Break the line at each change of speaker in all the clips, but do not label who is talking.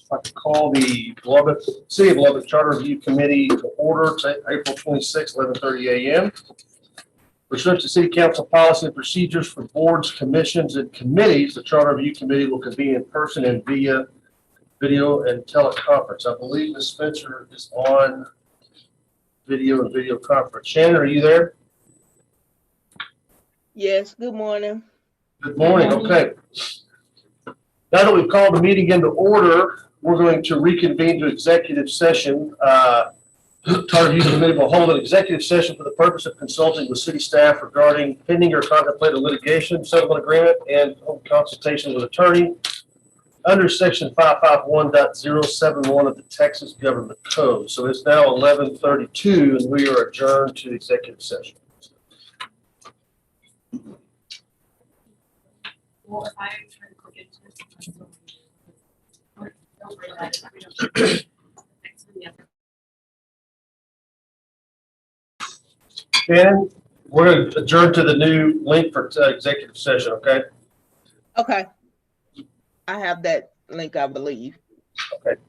I'd like to call the City of Lubbock Charter Review Committee to order. It's April 26, 11:30 a.m. Pursuant to City Council policy and procedures for boards, commissions, and committees, the Charter Review Committee will convene in person and via video and teleconference. I believe Ms. Spencer is on video and video conference. Shannon, are you there?
Yes, good morning.
Good morning. Okay. Now that we've called the meeting into order, we're going to reconvene to executive session. Charter Review Committee will hold an executive session for the purpose of consulting with city staff regarding pending or contemplated litigation, settlement agreement, and consultation with attorney under section 551.071 of the Texas Government Code. So it's now 11:32 and we are adjourned to executive session.
Well, if I try to click into this, don't worry about it.
Shannon, we're going to adjourn to the new link for executive session, okay?
Okay. I have that link, I believe.
Okay.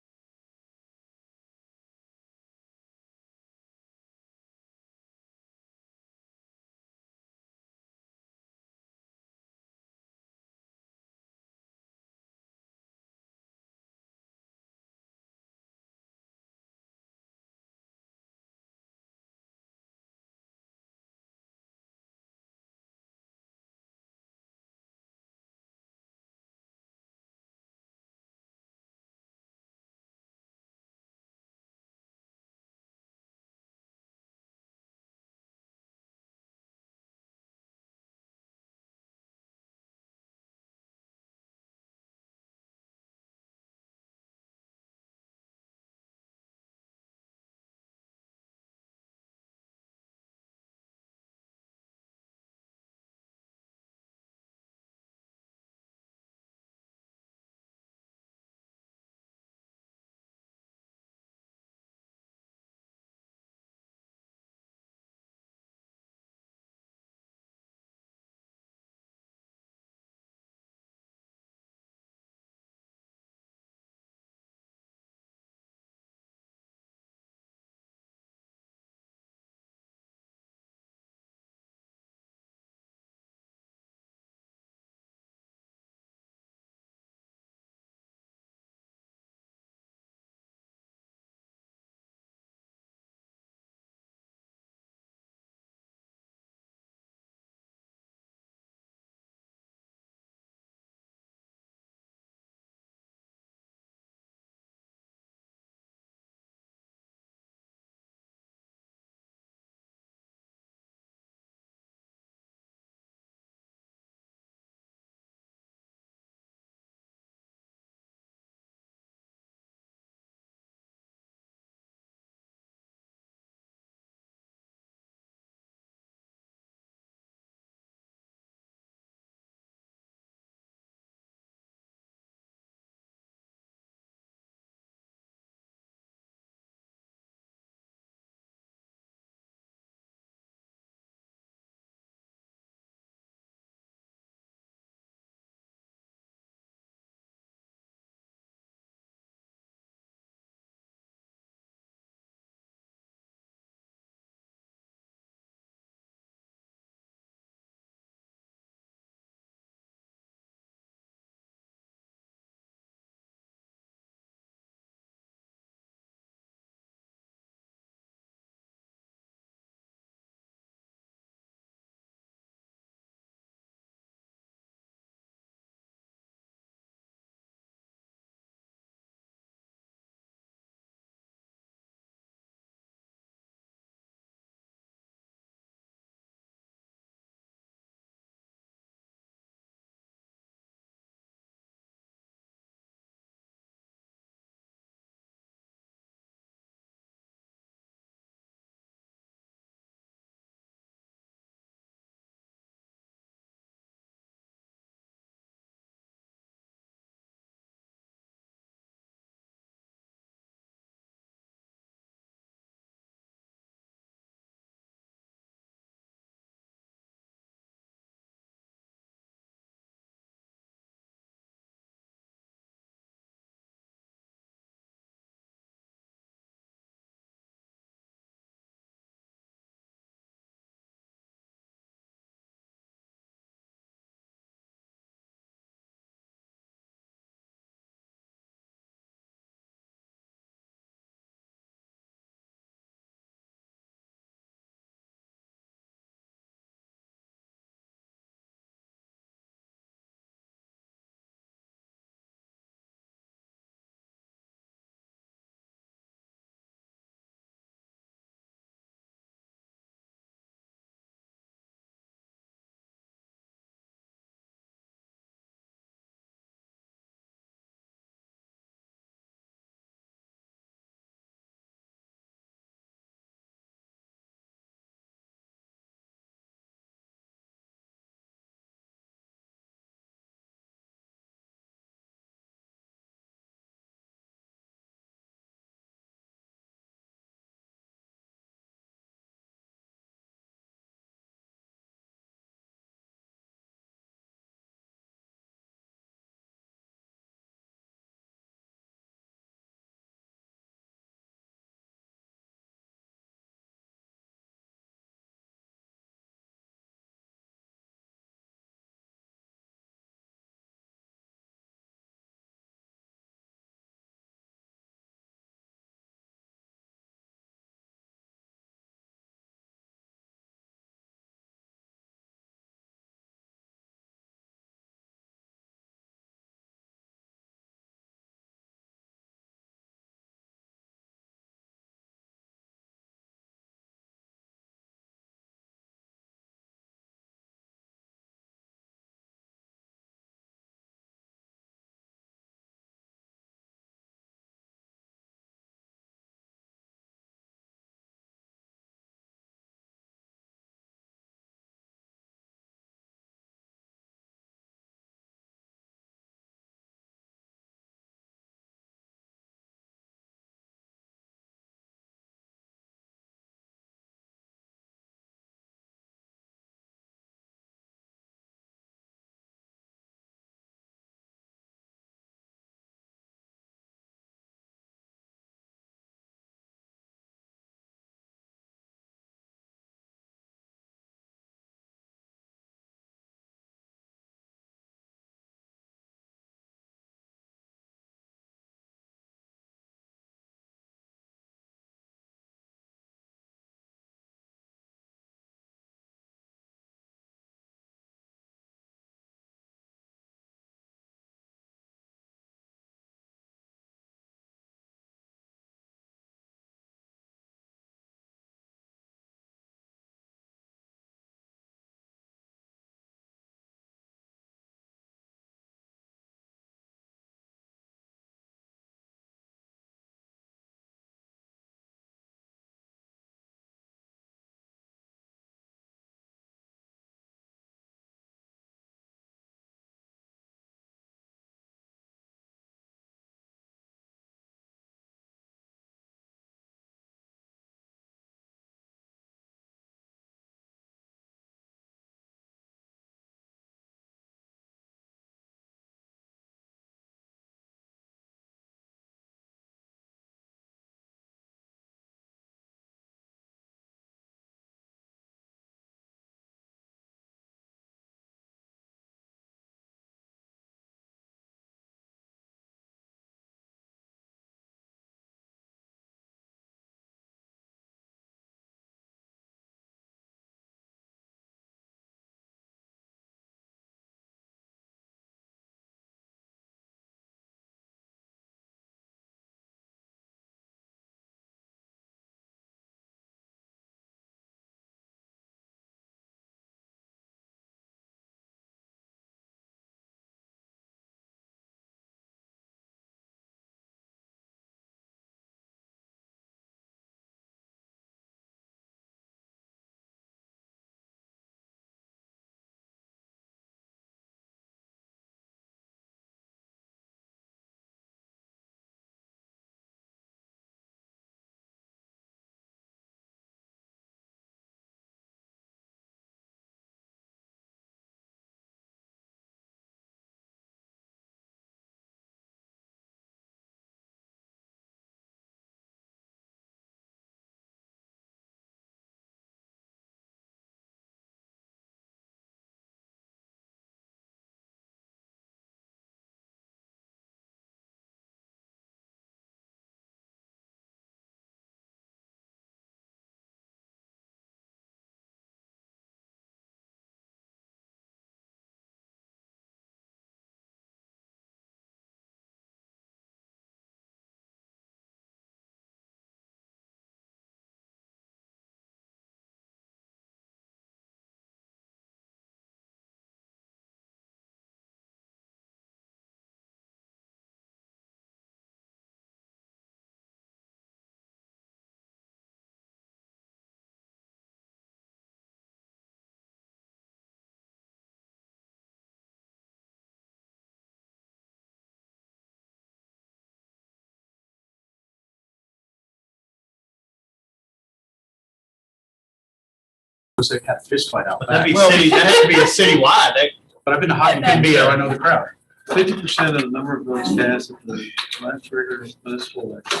was they had a fist fight out
But
back.
that'd be city, that has to be a citywide. That
But I've been to hockey PB, I know the crowd.
50% of the number of votes cast at the last regular municipal election.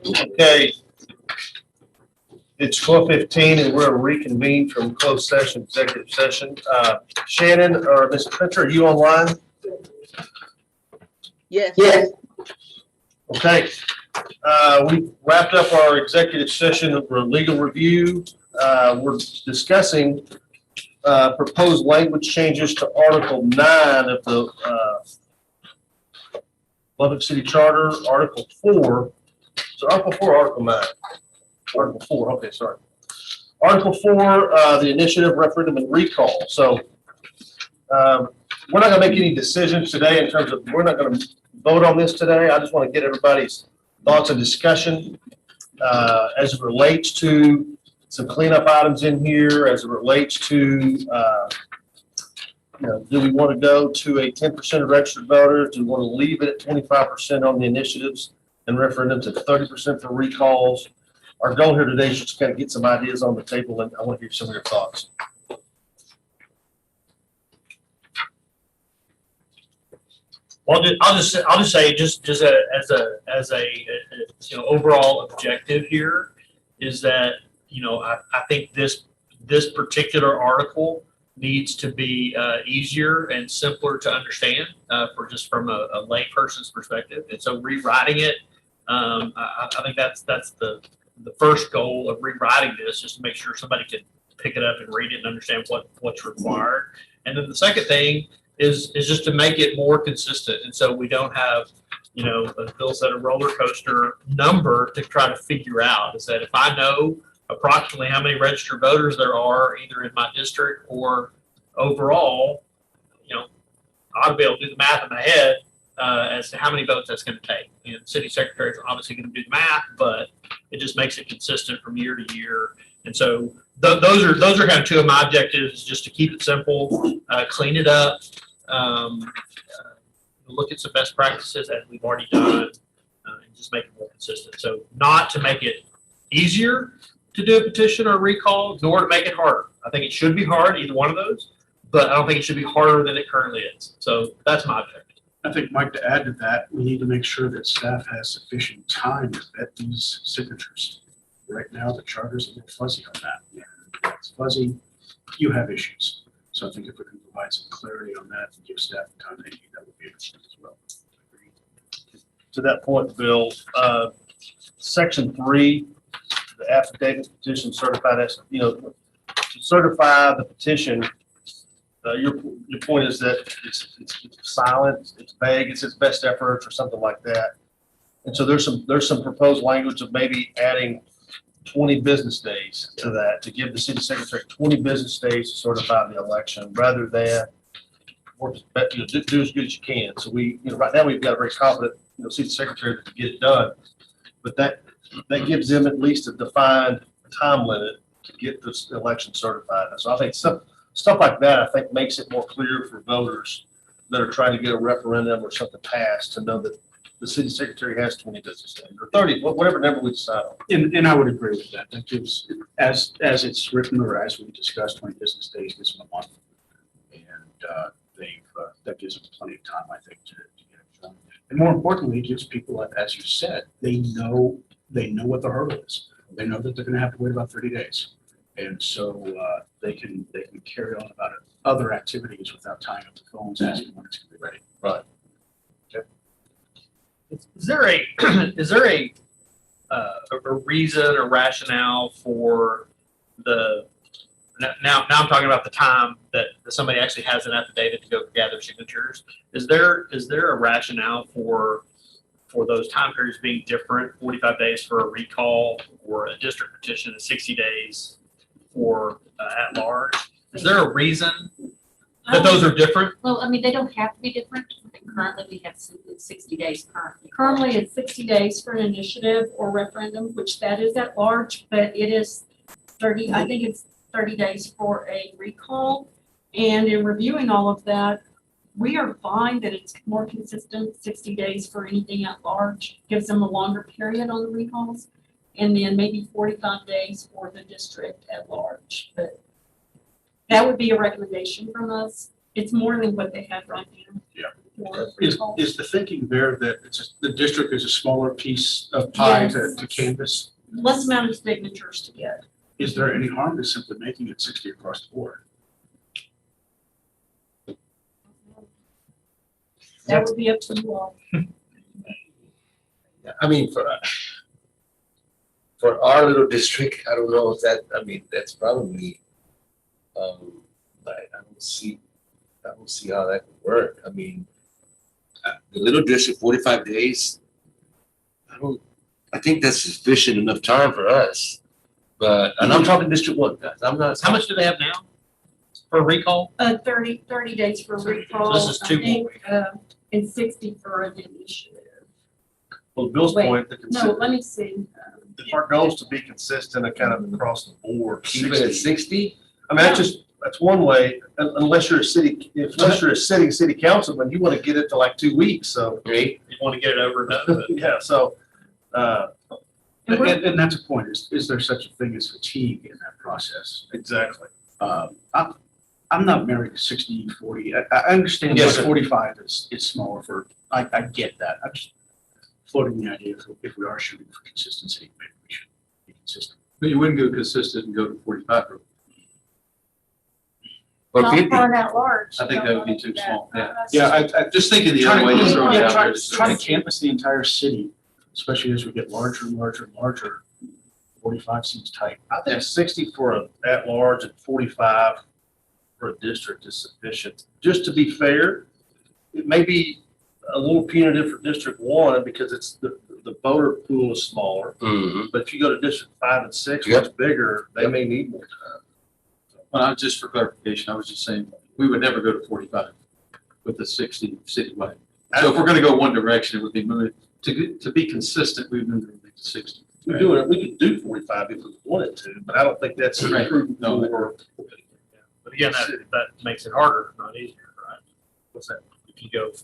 Okay. It's 12:15 and we're reconvened from closed session, executive session. Shannon or Ms. Pritchard, are you online?
Yes.
Okay. We wrapped up our executive session for legal review. We're discussing proposed language changes to Article 9 of the Lubbock City Charter, Article 4. So Article 4, Article 9? Article 4, okay, sorry. Article 4, the initiative, referendum, and recall. So we're not going to make any decisions today in terms of, we're not going to vote on this today. I just want to get everybody's thoughts and discussion as it relates to some cleanup items in here, as it relates to, do we want to go to a 10% of registered voters? Do we want to leave it at 25% on the initiatives and referendums at 30% for recalls? Our goal here today is just kind of get some ideas on the table, and I want to hear some of your thoughts.
Well, I'll just say as a overall objective here is that I think this particular article needs to be easier and simpler to understand from a lay person's perspective, and so rewriting it, I think that's the first goal of rewriting this, just to make sure somebody can pick it up and read it and understand what's required, and then the second thing is just to make it more consistent. And so we don't have, as Bill said, a roller coaster number to try to figure out. Is that if I know approximately how many registered voters there are either in my district or overall, I ought to be able to do the math in my head as to how many votes that's going to take. And city secretaries are obviously going to do the math, but it just makes it consistent from year to year. And so those are kind of two of my objectives, just to keep it simple, clean it up, look at some best practices as we've already done, and just make it more consistent. So not to make it easier to do a petition or recall, nor to make it harder. I think it should be hard, either one of those, but I don't think it should be harder than it currently is. So that's my objective.
I think, Mike, to add to that, we need to make sure that staff has sufficient time to vet these signatures. Right now, the charter's a little fuzzy on that. When it's fuzzy, you have issues. So I think if we can provide some clarity on that and give staff the time they need, that would be interesting as well.
To that point, Bill, Section 3, the affidavit petition certified as, to certify the petition, your point is that it's silent, it's vague, it's its best efforts or something like that. And so there's some proposed language of maybe adding 20 business days to that, to give the city secretary 20 business days to certify the election, rather than do as good as you can. So we, right now we've got a very confident, city secretary to get it done, but that gives them at least a defined time limit to get this election certified. And so I think stuff like that, I think, makes it more clear for voters that are trying to get a referendum or something passed to know that the city secretary has 20 business days or 30, whatever number we decide on.
And I would agree with that. That gives, as it's written or as we discussed, 20 business days gives them a month. And that gives them plenty of time, I think, to get it done. And more importantly, it gives people, as you said, they know what the hurdle is. They know that they're going to have to wait about 30 days. And so they can carry on about other activities without tying up the phones, asking when it's going to be ready.
Right.
Is there a reason or rationale for now I'm talking about the time that somebody actually has an affidavit to go gather signatures. Is there a rationale for those time periods being different, 45 days for a recall or a district petition and 60 days for at large? Is there a reason that those are different?
Well, I mean, they don't have to be different. Currently, we have 60 days currently.
Currently, it's 60 days for an initiative or referendum, which that is at large, but it is 30, I think it's 30 days for a recall. And in reviewing all of that, we are fine that it's more consistent, 60 days for anything at large, gives them a longer period on the recalls, and then maybe 45 days for the district at large. But that would be a recommendation from us. It's more than what they have right now.
Yeah.
For
Is,
recalls.
is the thinking there that the district is a smaller piece of pie
Yes.
to canvas?
Less amount of signatures to get.
Is there any harm to simply making it 60 across the board?
That would be up to you all.
I mean, for our little district, I don't know if that, I mean, that's probably, I don't see how that would work. I mean, the little district, 45 days, I think that's sufficient enough time for us. But, and I'm talking District 1, guys, I'm not.
How much do they have now for recall?
30 days for recall.
This is 2 more
I think, and 60 for an initiative.
Well, Bill's
Wait,
point,
No, let me see.
if our goal is to be consistent and kind of across the board,
Keep it at 60?
I mean, that's one way, unless you're a sitting city councilman, you want to get it to like 2 weeks, so.
Right?
You want to get it over and done with.
Yeah, so,
And we're-
And that's a point, is there such a thing as fatigue in that process?
exactly.
I'm not married to 60, 40. I understand
Yes,
that
sir.
45 is smaller for, I get that. I'm just floating the idea if we are shooting for consistency, maybe we should be consistent.
But you wouldn't go consistent and go to 45.
Or
Not
50?
for an at large.
I think that would be too small, yeah.
Yeah, I
Just thinking the other way to throw it out there.
Trying to canvass the entire city, especially as we get larger and larger and larger, 45 seems tight.
I think 60 for an at-large and 45 for a district is sufficient. Just to be fair, it may be a little punitive for District 1 because it's the voter pool is smaller.
Mhm.
But if you go to District 5 and 6,
Yep.
much bigger, they may need more time.
Well, just for clarification, I was just saying, we would never go to 45 with the 60 citywide. So if we're gonna go one direction, it would be moving, to be consistent, we would move everything to 60.
We could do 45 if we wanted to, but I don't think that's
Right.
prudent
No.
for.
But again, that makes it harder, not easier, right?
What's that?
If you go to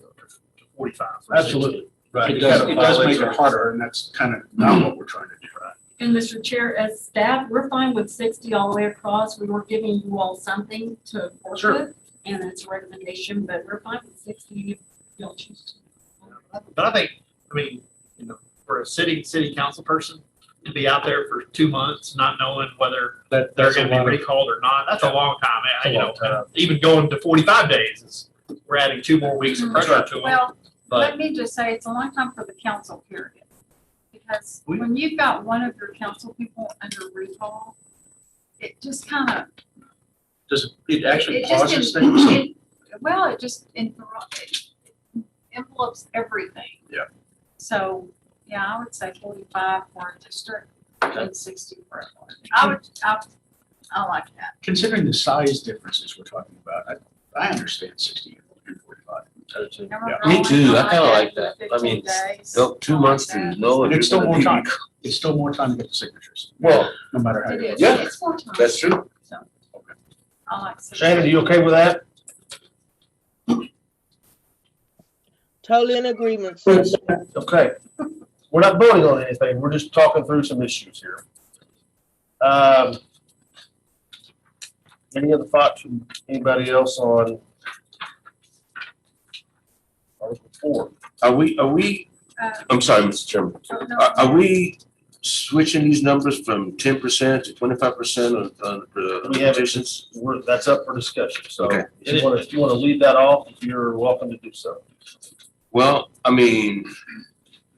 45. for 60.
Absolutely. Right.
It does make it harder, and that's kind of not what we're trying to do.
And Mr. Chair, as staff, we're fine with 60 all the way across. We were giving you all something to work
Sure.
with, and it's a recommendation, but we're fine with 60 if you'll choose to.
But I think, I mean, for a city council person to be out there for 2 months, not knowing whether they're gonna be recalled or not, that's a long time.
That's a long time.
Even going to 45 days is, we're adding 2 more weeks of pressure to them.
Well,
But
let me just say, it's a long time for the council period. Because when you've got one of your council people under recall, it just kind of.
Does it actually
It just
pauses
en-
things?
it- Well, it just envelopes everything.
Yeah.
So, yeah, I would say 45 for a district and 60 for a large. I like that.
Considering the size differences we're talking about, I understand 60 and 45.
Remember
Me too, I
growing
kinda
up,
like that. I
15
mean,
days,
Go 2
something
months
like
to
that.
know if
It's
you're
still
gonna
more
be.
time. It's still more time to get the signatures,
Well,
no matter how.
It
you
is,
do it.
Yeah.
it's more time.
that's true.
I like 60.
Shannon, are you okay with that?
Totally in agreement, sir.
Okay. We're not voting on anything. We're just talking through some issues here. Any other thoughts from anybody else on Article 4?
Are we, I'm sorry, Mr. Chairman.
Oh, no.
Are we switching these numbers from 10% to 25% on the
We have-
petitions?
That's up for discussion, so
Okay.
if you want to leave that off, you're welcome to do so.
Well, I mean,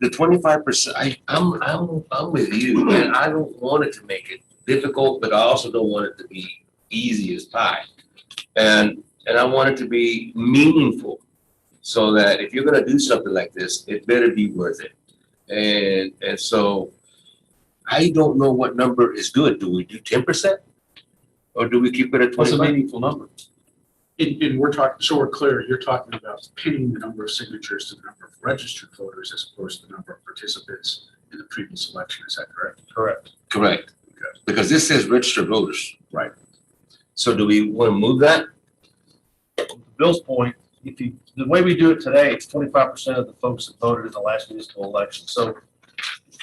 the 25%, I'm with you, and I don't want it to make it difficult, but I also don't want it to be easy as pie. And I want it to be meaningful, so that if you're gonna do something like this, it better be worth it. And so I don't know what number is good. Do we do 10%? Or do we keep it at
What's a
25?
meaningful number?
And we're talking, so we're clear, you're talking about pinning the number of signatures to the number of registered voters as opposed to the number of participants in the previous election, is that correct?
Correct.
Correct. Because this says registered voters.
Right.
So do we wanna move that?
Bill's point, the way we do it today, it's 25% of the folks that voted in the last municipal election. So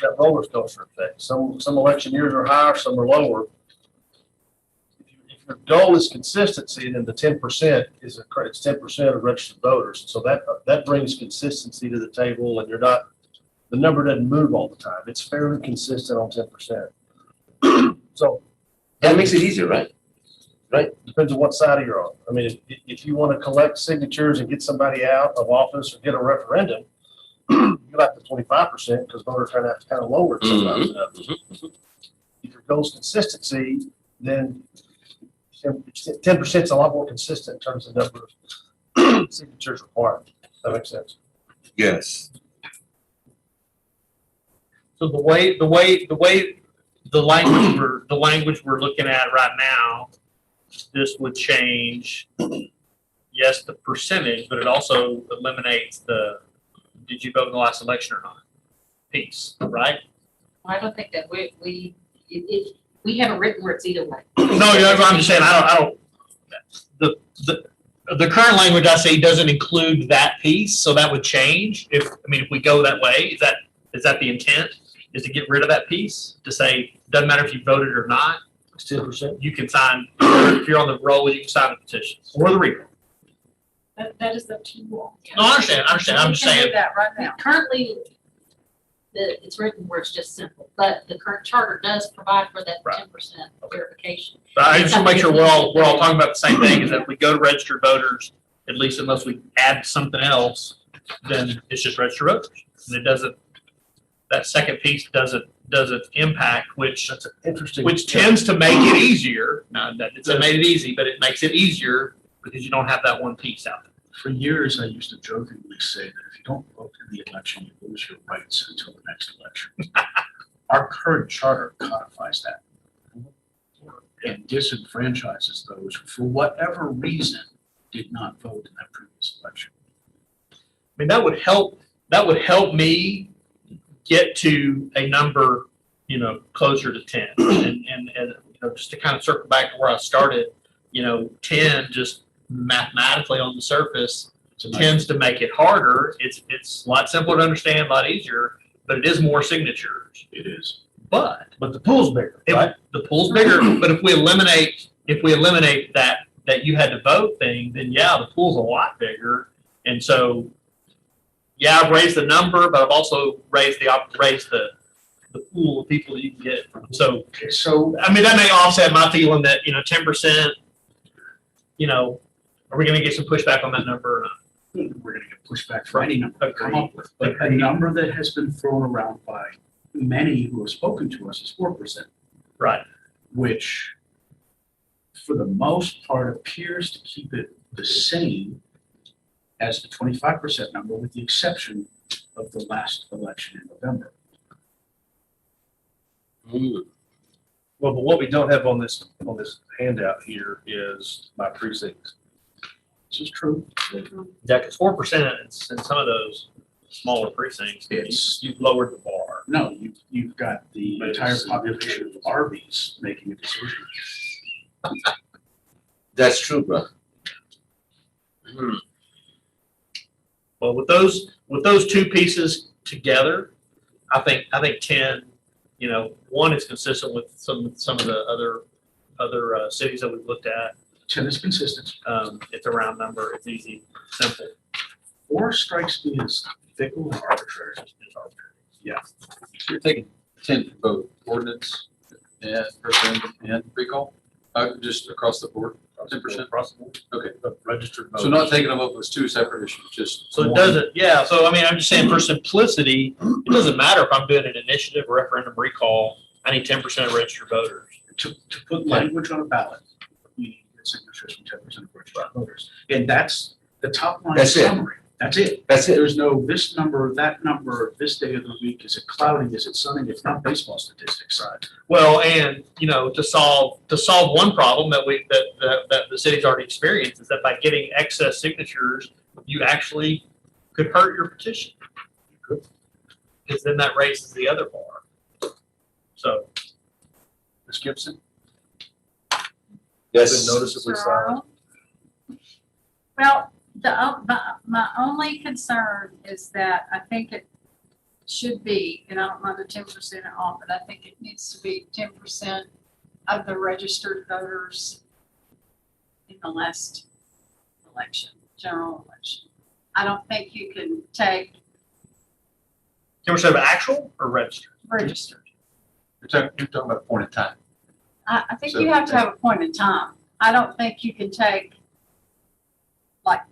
that roller coaster effect. Some election years are higher, some are lower. If your goal is consistency, then the 10% it's 10% of registered voters. So that brings consistency to the table, and the number doesn't move all the time. It's fairly consistent on 10%. So
That makes it easier, right?
depends on what side you're on. I mean, if you want to collect signatures and get somebody out of office or get a referendum, you like the 25% because voter turnout is kind of lower sometimes than others. If your goal is consistency, then 10% is a lot more consistent in terms of the number of signatures required. That makes sense.
Yes.
So the language we're looking at right now, this would change, yes, the percentage, but it also eliminates did you vote in the last election or not piece, right?
I don't think that we haven't written where it's either way.
No, I'm just saying, I don't, the current language I say doesn't include that piece, so that would change if we go that way. Is that the intent? Is to get rid of that piece, to say, doesn't matter if you voted or not,
It's 10%.
you can sign, if you're on the roll, you can sign the petition or the recall.
That is up to you all.
No, I understand, I'm
We
just
can do
saying,
that right now.
Currently, it's written where it's just simple, but the current charter does provide for that
Right.
10% verification.
but I just want to make sure we're all talking about the same thing, is that if we go to registered voters, at least unless we add something else, then it's just registered voters. And it doesn't, that second piece doesn't impact, which
That's an interesting.
tends to make it easier. Not that it's made it easy, but it makes it easier because you don't have that one piece out there.
For years, I used to jokingly say that if you don't vote in the election, you lose your rights until the next election. Our current charter codifies that and disenfranchises those who, for whatever reason, did not vote in that previous election.
That would help me get to a number, closer to 10. And just to kind of circle back to where I started, 10 just mathematically on the surface tends to make it harder. It's a lot simpler to understand, a lot easier, but it is more signatures.
It is.
But
But the pool's bigger, right?
the pool's bigger, but if we eliminate that you had to vote thing, then yeah, the pool's a lot bigger. And so, yeah, I've raised the number, but I've also raised the pool of people that you can get from. So,
Okay, so
that may offset my feeling that, 10%, are we gonna get some pushback on that number or not?
we're gonna get pushback for any number to come up with. But a number that has been thrown around by many who have spoken to us is 4%.
Right.
Which for the most part appears to keep it the same as the 25% number, with the exception of the last election in November.
Well, but what we don't have on this handout here is my precincts.
This is true.
Yeah, because 4% in some of those smaller precincts, you've lowered the bar.
No, you've got the entire population of Arby's making a decision.
That's true, bro.
Well, with those two pieces together, I think 10, one is consistent with some of the other cities that we've looked at.
10 is consistent.
It's a round number. It's easy, simple.
4 strikes me as fickle and arbitrary. Yeah.
So you're taking 10 for both ordinance and referendum and recall, just across the board, 10%?
Across the board.
Okay.
Registered voters.
So not taking them up as two separate issues, just.
So it
one.
doesn't, yeah, so I'm just saying for simplicity, it doesn't matter if I'm doing an initiative, or referendum, recall, I need 10% of registered voters.
To put language on a ballot, you need to get signatures from 10% of registered voters. And that's the top line
That's it.
summary. That's it.
That's it.
There's no this number, that number, this day of the week, is it cloudy, is it sunny? It's not baseball statistics side.
Well, and, to solve one problem that that the city's already experienced is that by getting excess signatures, you actually could hurt your petition. Because then that raises the other bar. So,
Ms. Gibson?
Yes.
Been noticeably silent.
Well, My only concern is that I think it should be, and I don't know the 10% off, but I think it needs to be 10% of the registered voters in the last election, general election. I don't think you can take
10% of actual or registered?
registered.
You're talking about point in time.
I think
So-
you have to have a point in time. I don't think you can take, like,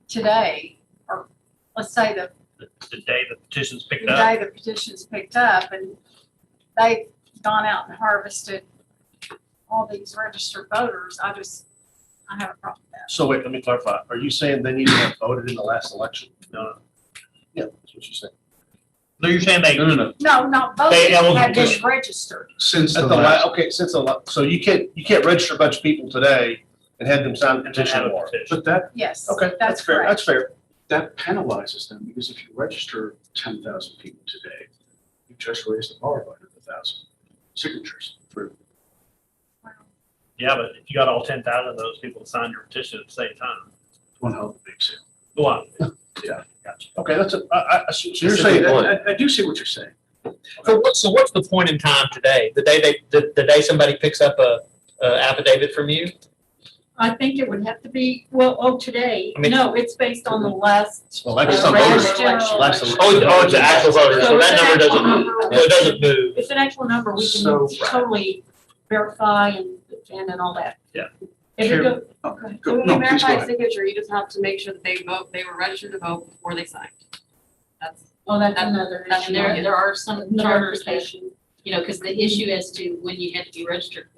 today, or let's say the
The day the petition's picked
the
up?
day the petition's picked up and they've gone out and harvested all these registered voters. I have a problem with that.
So wait, let me clarify. Are you saying they need to have voted in the last election? No. Yeah, that's what you're saying.
No, you're saying they,
No.
No, not
They
voted, have been
eligible.
registered.
Since
At
the
the
last,
okay, so you can't register a bunch of people today and have them sign the petition
have a
tomorrow.
petition.
but that,
Yes.
Okay, that's fair,
correct.
that's fair.
that penalizes them, because if you register 10,000 people today, you just raised the bar by 100,000 signatures for
Yeah, but if you got all 10,000 of those people to sign your petition at the same time,
one hell of a big sale.
go on.
Yeah.
Gotcha.
Okay, so you're
That's a
saying
good
that,
point.
I do see what you're saying.
So what's the point in time today? The day somebody picks up a affidavit from you?
I think it would have to be, today,
I mean-
no, it's based on the last.
Election
regular
voters.
election.
Last election.
Oh, it's the actual voters, so
So it's
that
an
number
actual
doesn't,
number.
so it doesn't move.
It's an actual number, we
So-
can totally verify and all that.
Yeah.
If it go,
Oh,
okay.
go-
So when
no,
you
please go
verify a
ahead.
signature, you just have to make sure that they were registered to vote before they signed. That's,
Oh, that's another
that's
issue.
There are some
Another
charters that,
verification.
because the issue as to when you have to be registered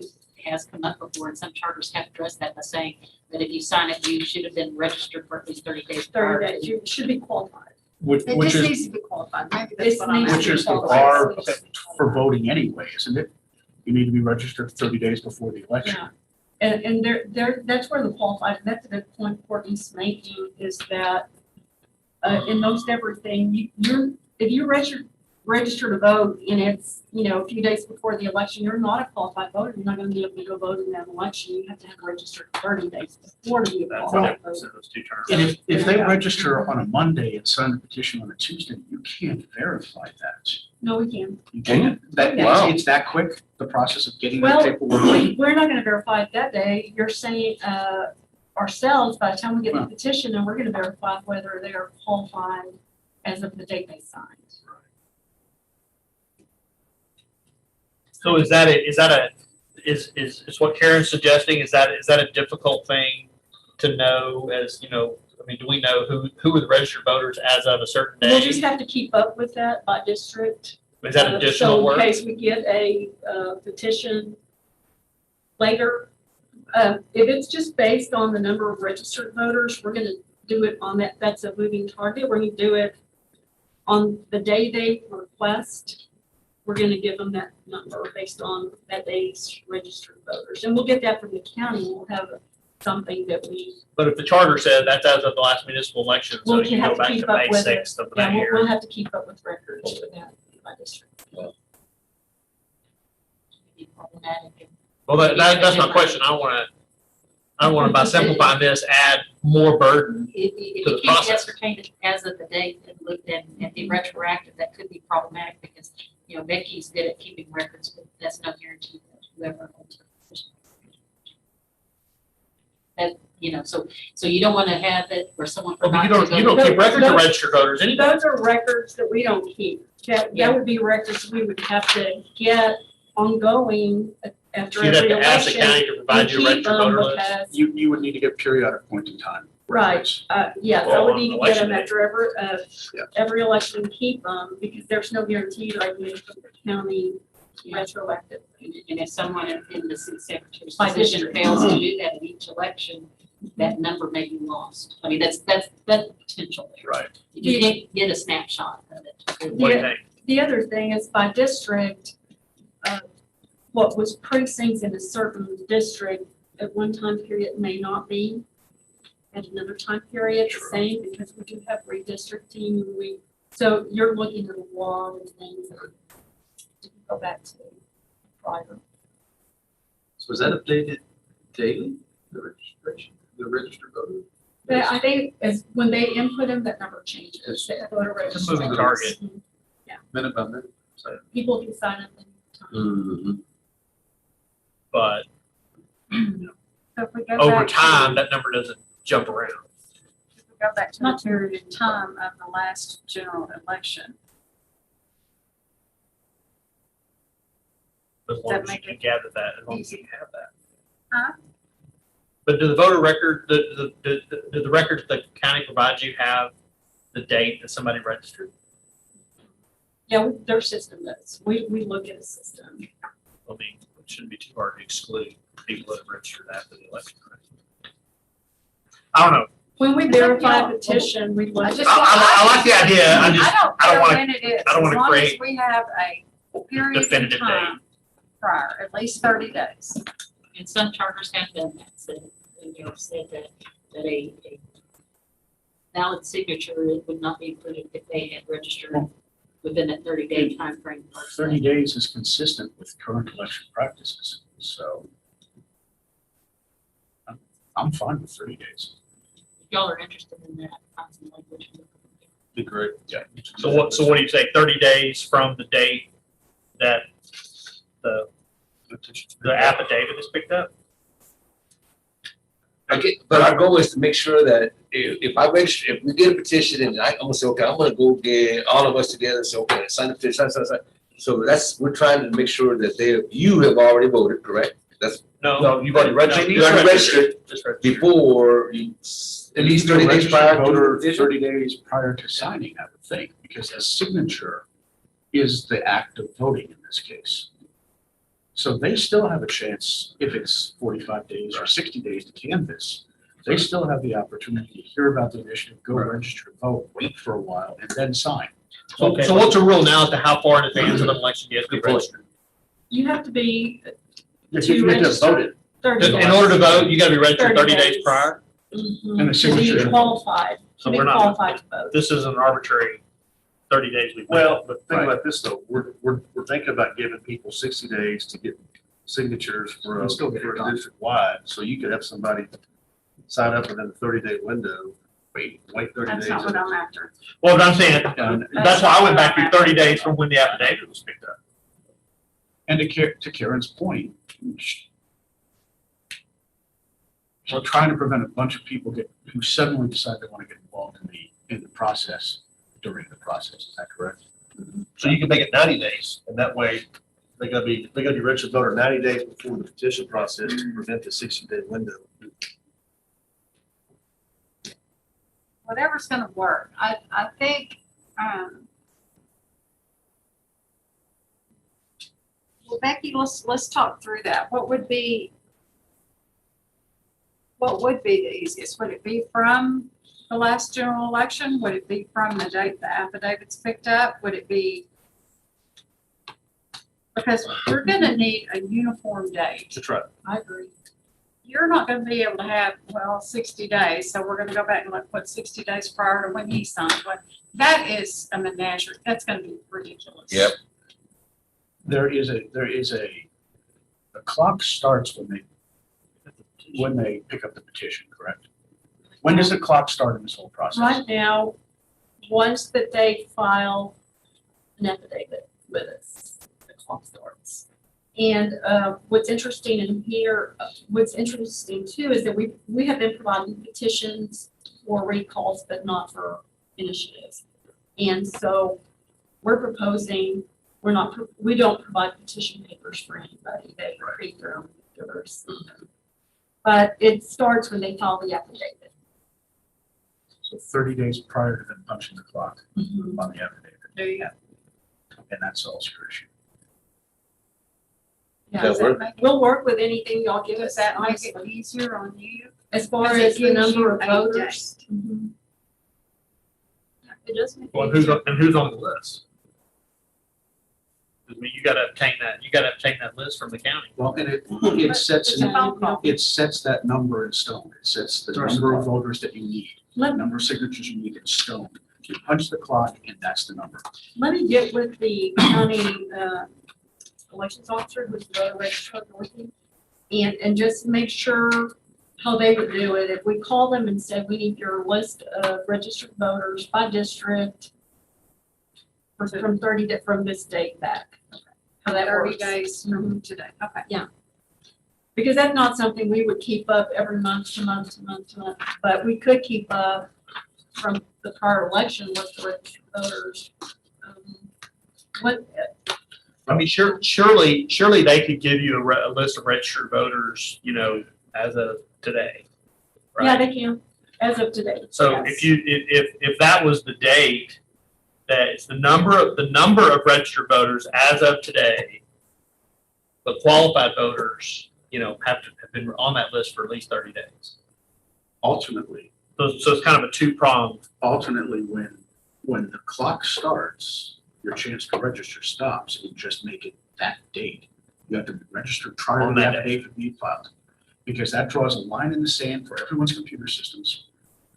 has come up before, and some charters have addressed that by saying that if you sign it, you should have been registered for at least 30 days prior.
30 days, you should be qualified.
Which
It
which
just
is
needs to be qualified. Maybe
This
that's what I'm
needs to
Which
be
is the
asking.
bar
qualified.
for voting anyway, isn't it? You need to be registered 30 days before the election.
Yeah. And that's where the qualified method of point Courtney's making is that, in most everything, if you register to vote and it's, a few days before the election, you're not a qualified voter, you're not gonna be able to go vote in that election, you have to have registered 30 days before to be a
That's
qualified
the difference
voter.
in those two terms.
And if they register on a Monday and sign the petition on a Tuesday, you can't verify that.
No, we can.
You
Can you?
can't. That,
Wow.
it's that quick, the process of getting the
Well,
paperwork.
we're not gonna verify it that day, you're saying, ourselves, by the time we get the petition, and we're gonna verify whether they're qualified as of the date they signed.
So is what Karen's suggesting, is that a difficult thing to know as, do we know who are the registered voters as of a certain
We'll just
day?
have to keep up with that by district.
Is that additional
So
work?
in case we get a petition later, if it's just based on the number of registered voters, we're gonna do it on that's a moving target. We're gonna do it on the day they request. We're gonna give them that number based on that day's registered voters. And we'll get that from the county. We'll have something that we,
But if the charter said that's as of the last municipal election, so
We'll
you
have
go
to
back
keep
to
up
May
with it.
6th of
yeah,
that
we'll
year.
we'll have to keep up with records for that by district.
Be problematic.
Well, that's my question. I wanna, by simplifying this, add more burden.
If
To
you
the
can't
process.
ascertain it as of the date and looked at and be retroactive, that could be problematic because, Becky's good at keeping records, but that's no guarantee that whoever holds her position. That, so you don't want to have it where someone
Well,
forgot
you
to
don't,
go.
you don't keep records of registered voters anyway.
Those are records that we don't keep. That would be records we would have to get ongoing after
So you'd have
every
to ask the
election.
county to provide
and
you a
keep
registered
them
voter list.
because-
You would need to get periodic point in time.
Right,
records.
yes, I
Well,
would
on
need to get
election
them
day.
after
Yeah.
every election, and keep them, because there's no guarantee like we from the county retroactive.
And if someone in the city secretary's
By
position
district.
fails to do that in each election, that number may be lost. I mean, that's potential there.
Right.
You can't get a snapshot of it.
What do you
Yeah.
think?
The other thing is by district, what was precincts in a certain district at one time period may not be at another time period the same, because we do have redistricting, so you're looking at a lot of things that go back to prior.
So is that updated daily, the registration, the registered voter?
But I think as, when they input them, that number changes. That voter
It's a moving
registration.
target.
Minute by minute.
People can sign up anytime.
Mhm.
But
So if we go
over
back to-
time, that number doesn't jump around.
If we go back to the period of time of the last general election,
As long
That
as you
make
can
it
gather that, as long as you have that.
Huh?
But do the voter record, the records the county provides you have the date that somebody registered?
Yeah, their system does. We look at a system.
I mean, it shouldn't be too hard to exclude people that registered after the election. Right? I don't know.
When we verify a petition, we look.
I just-
I like the idea. I don't
care
wanna-
when it is,
I don't wanna
as long as
create
we have a period of
definitive
time prior, at least 30 days.
And some charters have done that, said that a valid signature would not be included if they had registered within that 30-day timeframe.
30 days is consistent with current election practices, so I'm fine with 30 days.
If y'all are interested in that, find some language.
Be great.
Yeah.
So what do you say, 30 days from the date that the affidavit is picked up?
I get, but our goal is to make sure that if I register, if we get a petition and I'm gonna say, okay, I'm gonna go get all of us together, so, okay, sign the petition, sign. So we're trying to make sure that you have already voted, correct? That's
No, you've already registered.
You already registered
Just registered.
before you, at least 30 days
Registered
prior to the
voter,
petition?
30 days prior to signing, I would think, because a signature is the act of voting in this case. So they still have a chance, if it's 45 days or 60 days to canvass, they still have the opportunity to hear about the initiative, go register, vote, wait for a while, and then sign.
So what's the rule now as to how far in advance of an election you have to be registered?
You have to be
If you have
register.
voted.
30 days.
In order to vote, you gotta be registered 30
30
days
days.
prior?
Mhm.
And the
To be
signature.
qualified,
So
to be
we're not,
qualified to vote.
this is an arbitrary 30 days we've.
Well, but think about this though, we're thinking about giving people 60 days to get signatures for a
And still get it done.
district wide, so you could have somebody sign up within a 30-day window, wait 30
That's
days.
not what I'm after.
Well, but I'm saying,
And
that's why I went back to 30 days from when the affidavit was picked up.
And to Karen's point, we're trying to prevent a bunch of people who suddenly decide they want to get involved in the process during the process. Is that correct?
So you can make it 90 days, and that way, they're gonna be registered voter 90 days before the petition process to prevent the 60-day window.
Whatever's gonna work. I think, well, Becky, let's talk through that. What would be the easiest? Would it be from the last general election? Would it be from the date the affidavit's picked up? Would it be? Because we're gonna need a uniform date.
To try.
I agree.
You're not gonna be able to have, 60 days, so we're gonna go back and put 60 days prior to when he signed. But that is a menagerie. That's gonna be ridiculous.
Yep.
There is a the clock starts when they pick up the petition, correct? When does the clock start in this whole process?
Right now, once that they file an affidavit with us, the clock starts. And what's interesting in here, what's interesting too, is that we have been providing petitions for recalls, but not for initiatives. And so we're proposing, we don't provide petition papers for anybody. They create their own papers. But it starts when they file the affidavit.
So 30 days prior to them punching the clock
Mhm.
on the affidavit,
There you go.
and that solves your issue.
Yeah,
That
does that
work?
make it-
We'll work with anything y'all give us
Does that make
honestly.
it easier on you?
As far
Because it
as the
gives
number
you
of
a
voters. Mhm.
It does make
Well,
it
and
easier.
who's on the list? I mean, you gotta obtain that list from the county.
Well, and it
It's
sets,
a phone call.
it sets that number in stone. It sets the number of voters that you need, the
Let,
number of signatures you need in stone. You punch the clock and that's the number.
let me get with the county elections officer who's the voter registrar working and just make sure how they would do it. If we call them and said, we need your list of registered voters by district from 30 to, from this date back. How that
30
works.
days from today. Okay.
Because that's not something we would keep up every month to month to month to month, but we could keep up from the prior election with the registered voters. What,
I mean, surely they could give you a list of registered voters, you know, as of today.
yeah,
Right?
they can, as of today.
So
yes.
if that was the date, that it's the number of registered voters as of today, but qualified voters, you know, have been on that list for at least 30 days.
Alternately,
So it's kind of a two-pronged.
when the clock starts, your chance to register stops, and just make it that date. You have to be registered prior
On
to the
that day.
affidavit being filed. Because that draws a line in the sand for everyone's computer systems,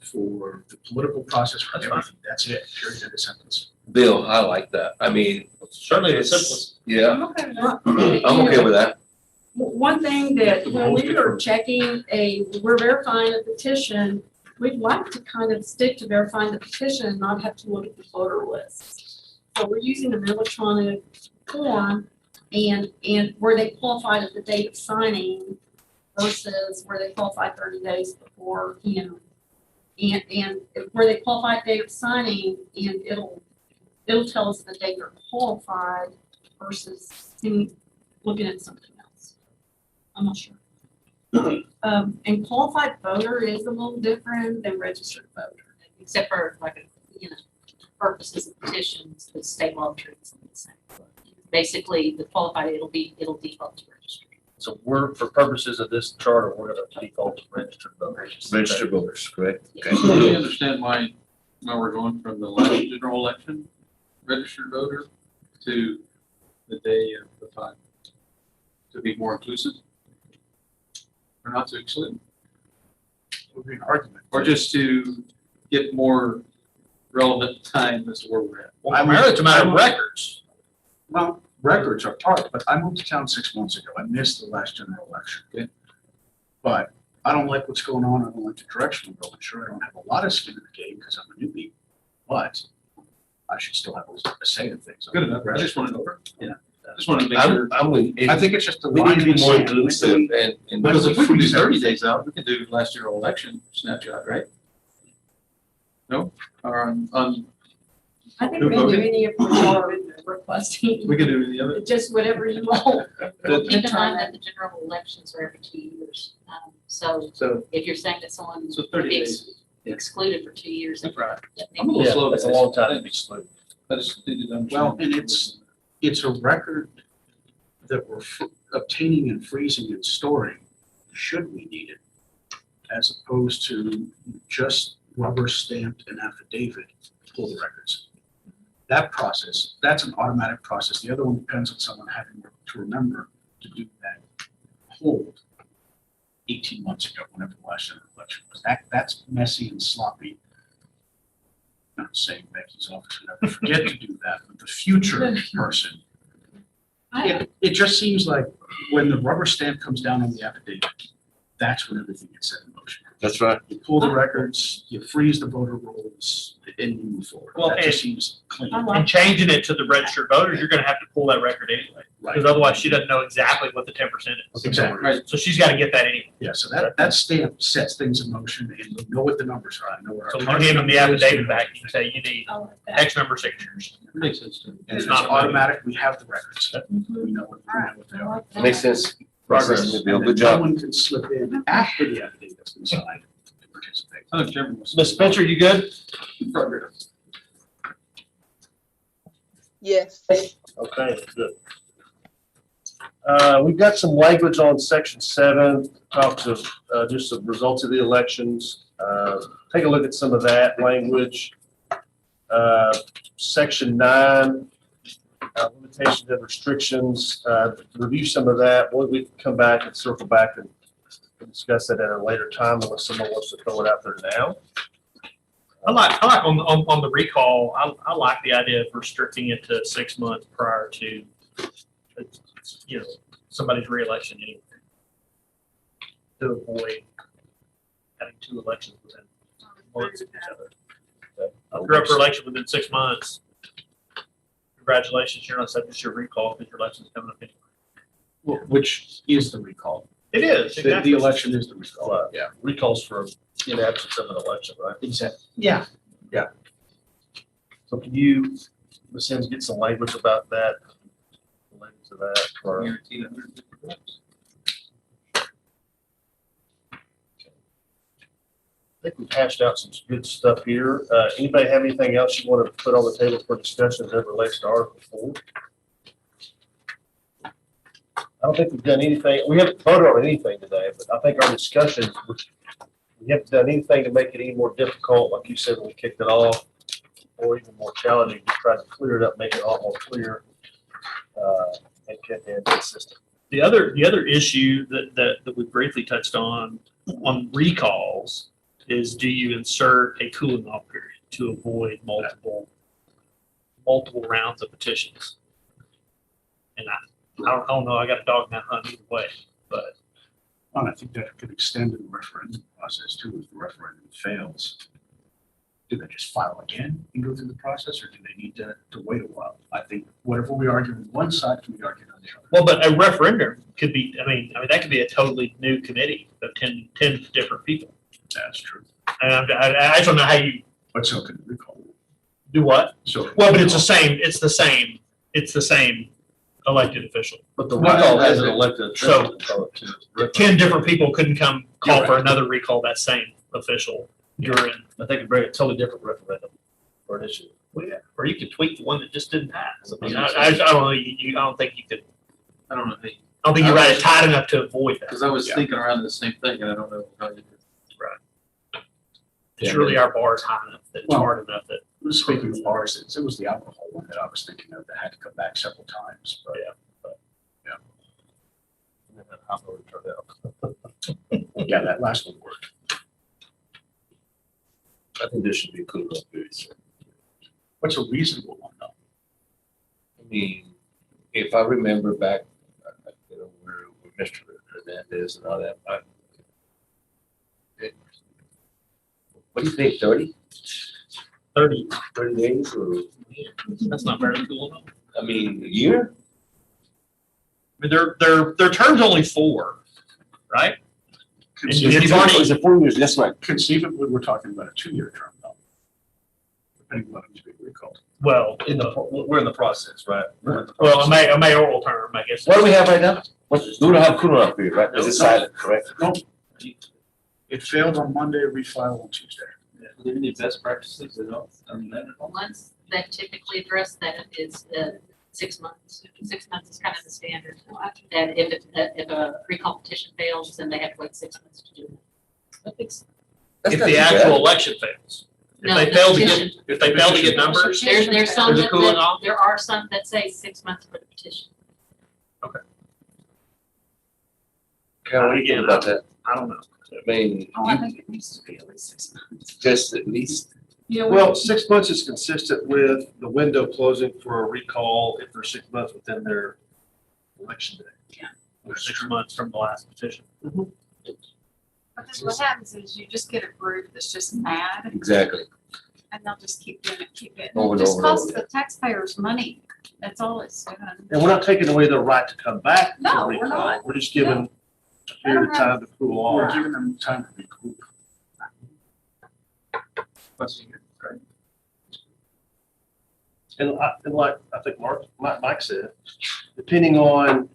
for the political process, for
That's fine.
everything. That's it, period, end of sentence.
Bill, I like that. I mean,
Certainly the
it's-
simplest.
Yeah,
I'm okay with that.
I'm okay with that.
One thing that when we are checking we're verifying a petition, we'd like to kind of stick to verifying the petition and not have to look at the voter list. So we're using an electronic form and where they qualified at the date of signing versus where they qualified 30 days before, you know. And where they qualified at the date of signing, and it'll tell us the date they're qualified versus looking at something else. I'm not sure. And qualified voter is a little different than registered voter.
Except for like, purposes of petitions, the state law treats them the same. Basically, the qualified, it'll default to registry.
So for purposes of this charter, we're gonna default to registered voters.
Registered voters, correct? Okay.
So do you understand why we're going from the last general election, registered voter, to the day of the final? To be more inclusive? Or not to exclude?
Would be an argument.
Or just to get more relevant time as to where we're at?
Well, primarily it's a matter of records.
Well, records are part, but I moved to town 6 months ago. I missed the last general election.
Okay.
But I don't like what's going on. I don't like the direction we're going. Sure, I don't have a lot of skin in the game because I'm a newbie, but I should still have a say in things.
Good enough. I just wanted to,
Yeah.
just wanted to make sure.
I'm with,
I think it's just a
we
line
need to
in
be
the
more
sand.
inclusive and.
Because if we can do 30 days out, we can do last year election snapshot, right? No? Or on,
I think
Who
we can do
voted?
any of what you're requesting,
we can do the other.
just whatever you want.
Well, keep in mind that the general elections are every 2 years. So
So,
if you're saying that someone
so 30 days.
excluded for 2 years.
That's right.
that
I'm a little
may-
slow.
That's a long time to be excluded.
I just needed to understand.
Well, and it's a record that we're obtaining and freezing and storing, should we need it, as opposed to just rubber stamped an affidavit to pull the records. That process, that's an automatic process. The other one depends on someone having to remember to do that hold 18 months ago, whenever the last general election was. That's messy and sloppy. Not saying Becky's office would ever forget to do that, but the future person, it just seems like when the rubber stamp comes down on the affidavit, that's when everything gets set in motion.
That's right.
You pull the records, you freeze the voter rolls, and you move forward.
Well,
That just seems clean.
I like
And changing it to the registered voters, you're gonna have to pull that record anyway,
Right.
because otherwise she doesn't know exactly what the 10% is.
Exactly.
Right.
So she's gotta get that anyway.
Yeah, so that stamp sets things in motion, and we know what the numbers are. I know what our
So when
target
you give them the
number is.
affidavit back, you say you need
I like that.
X number of signatures.
Makes sense to me.
And
It's
it's
not
automatic, we have the records.
Mhm.
We know what they
I
are.
like that.
Makes sense.
Progress.
Bill,
And
good
then No
job.
one can slip in after the affidavit's been signed to participate.
Oh, Chairman was-
Ms. Spencer, you good?
Progress.
Yes.
Okay, good. We've got some language on section 7, talks of just the results of the elections. Take a look at some of that language. Section 9, limitations and restrictions, review some of that. We can come back and circle back and discuss that at a later time unless someone wants to throw it out there now.
I like on the recall, I like the idea of restricting it to 6 months prior to, you know, somebody's reelection anyway. To avoid having two elections within months of each other. If you're up for election within 6 months, congratulations, you're not subject to your recall because your election's coming up anyway.
Which is the recall.
It is,
The
exactly.
election is the recall.
Yeah, recalls for in absence of an election, right?
Exactly.
Yeah.
So can you, Ms. Sims, get some language about that? Related to that, or?
Guaranteed 150 votes.
I think we've hashed out some good stuff here. Anybody have anything else you want to put on the table for discussion as it relates to Article 4? I don't think we've done anything, we haven't voted on anything today, but I think our discussion, we haven't done anything to make it any more difficult, like you said, when we kicked it off, or even more challenging, to try to clear it up, make it a lot more clear, and consistent.
The other issue that we briefly touched on recalls is, do you insert a cooling off period to avoid multiple rounds of petitions? And I don't know, I got a dog in that hunt either way, but
And I think that could extend the referendum process too. If the referendum fails, do they just file again and go through the process, or do they need to wait a while? I think whatever we argue on one side can be argued on the other.
well, but a referendum could be, I mean, that could be a totally new committee of 10 different people.
That's true.
And I just don't know how you
But so can the recall.
do what.
So.
Well, but it's the same elected official.
But the
Well,
recall has an elected
So-
official to call it, too.
10 different people couldn't come call
You're
for
right.
another recall, that same official during,
I think it'd bring a totally different referendum for an issue.
or you could tweak the one that just didn't pass. I mean, I don't know, I don't think you could,
I don't know,
I don't think you write it tight enough to avoid that.
because I was
Yeah.
thinking around the same thing, and I don't know how you.
Surely our bar is high enough, that it's
Well-
hard enough that,
Speaking of bars, it was the alcohol one that I was thinking of that had to come back several times, but.
And then how it would turn out.
Yeah, that last one worked.
I think there should be a cool off period, sir.
What's a reasonable one though?
I mean, if I remember back, where Mr. Hernandez and all that, what do you think, 30 days or,
that's not very cool enough.
I mean, a year?
I mean, their term's only 4, right? And you've already,
Is it 4 years? That's right.
Conceivably, we're talking about a 2-year term though. Depending on who's being recalled.
well,
We're in the process, right? We're in the
well,
process.
a mayoral term, I guess.
What do we have right now? We don't have cooling off period, right? Is it silent, correct?
No. It failed on Monday, refile on Tuesday.
Are there any best practices at all? I mean, that.
Ones that typically address that is 6 months. 6 months is kind of the standard. That if a recall petition fails, then they have to wait 6 months to do it.
That's
If
not
the
too bad.
actual election fails.
No,
If they
the
fail to get,
petition.
if they fail to get numbers,
There's some
There's a cooling off?
there are some that say 6 months for the petition.
Carol, what do you think about that?
I don't know.
I mean,
Oh, I think it needs to be at least 6 months.
just at least,
Yeah,
Well, 6 months is consistent with the window closing for a recall if they're 6 months within their election day.
Or 6 months from the last petition.
But then what happens is you just get a group that's just mad
exactly.
and they'll just keep doing it.
Over and
It just
over and
costs
over.
the taxpayers money. That's all it's doing.
And we're not taking away their right to come back to
No, we're
recall.
not.
We're just giving a period of time to cool
We're
off.
giving them time to recoup.
And like, I think Mike said, depending on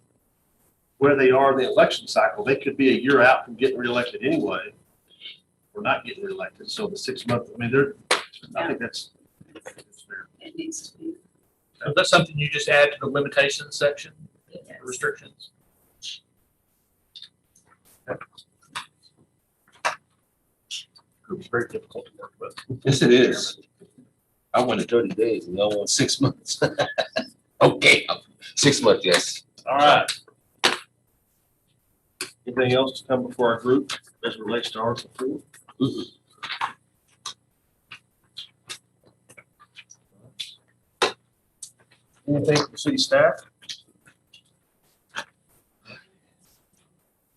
where they are in the election cycle, they could be a year out from getting reelected anyway, or not getting reelected. So the 6 months, I mean, I think that's fair.
It needs to be.
So that's something you just add to the limitations section, restrictions.
It's very difficult to work with.
Yes, it is. I wanted 30 days and I want 6 months. Okay, 6 months, yes.
All right. Anything else to come before our group as it relates to Article 4? Anything from city staff?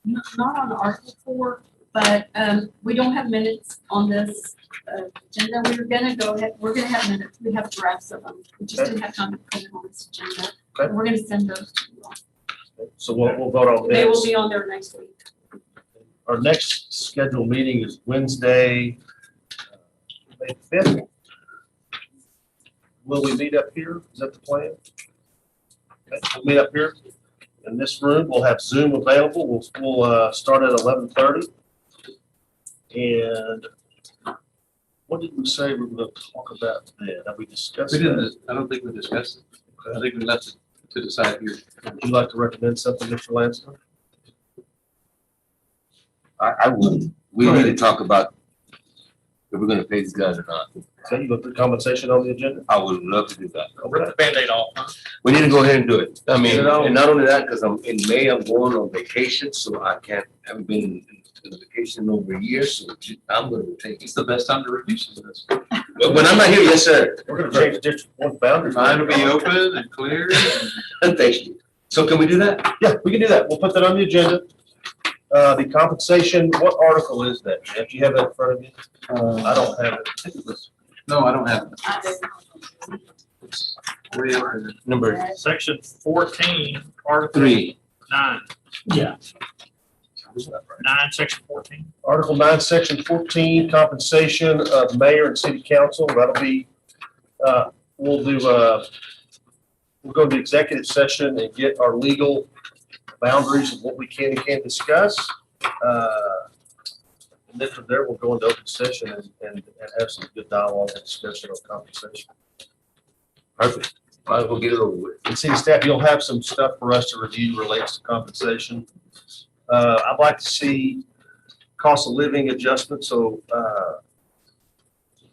Not on Article 4, But, we don't have minutes on this, agenda. We're gonna have minutes. We have drafts of them. We just didn't have time to put it on this agenda.
Okay.
We're gonna send those to you all.
So we'll vote on
They will
this.
be on there next week.
Our next scheduled meeting is Wednesday, May 5th. Will we meet up here? Is that the plan? Okay, we'll meet up here in this room. We'll have Zoom available. We'll start at 11:30. And what did we say we were going to talk about then? Have we discussed
We
that?
didn't, I don't think we discussed it. I think we left it to decide here.
Would you like to recommend something, Mr. Lanston?
I would, we need to talk about if we're gonna pay these guys or not.
So you look at compensation on the agenda?
I would love to do that.
Rip the Band-Aid off, huh?
We need to go ahead and do it. I mean,
Get it on.
and not only that, because I'm, in May, I'm going on vacation, so I haven't been on vacation in over a year, so I'm gonna take it.
It's the best time to review some of this.
But when I'm not here, yes, sir.
We're going to change District 1 boundaries.
Mine will be open and clear.
Thank you. So can we do that?
Yeah, we can do that. We'll put that on the agenda. The compensation, what article is that? Jeff, do you have that in front of you? I don't have it.
No, I don't have it. Way up there.
Number
Section 14, Article
3.
9. Yeah. 9, Section 14.
Article 9, Section 14, compensation of mayor and city council. That'll be, we'll go to executive session and get our legal boundaries of what we can and can't discuss. And then from there, we'll go into open session and have some good dialogue and discussion on compensation.
Perfect. Might as well get it over with.
And city staff, you'll have some stuff for us to review relates to compensation. I'd like to see cost of living adjustment, so,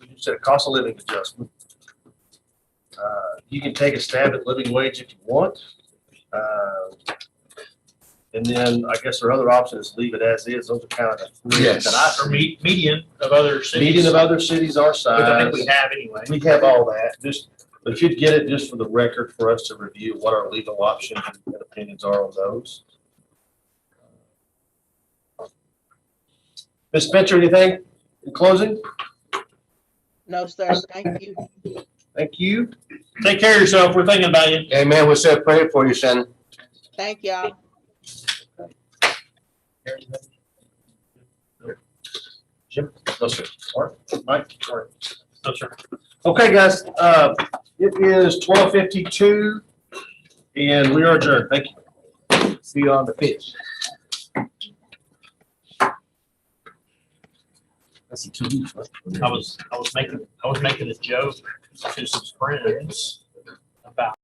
you said a cost of living adjustment. You can take a stab at living wage if you want. And then I guess our other option is leave it as is. Those are kind of the three
Yes.
that I,
Or median of other cities.
median of other cities our
Which I
size.
think we have anyway.
We have all that, but if you'd get it just for the record for us to review what our legal options and opinions are on those. Ms. Spencer, anything in closing?
No, sir, thank you.
Thank you.
Take care of yourself. We're thinking about you.
Hey, man, we'll say a prayer for you, son.
Thank y'all.
Jim? No, sir. Mark? Mike? All right.
No, sir.
Okay, guys, it is 12:52 and we are adjourned. Thank you. See you on the pitch. That's a 2 weeks.
I was making a joke to some friends about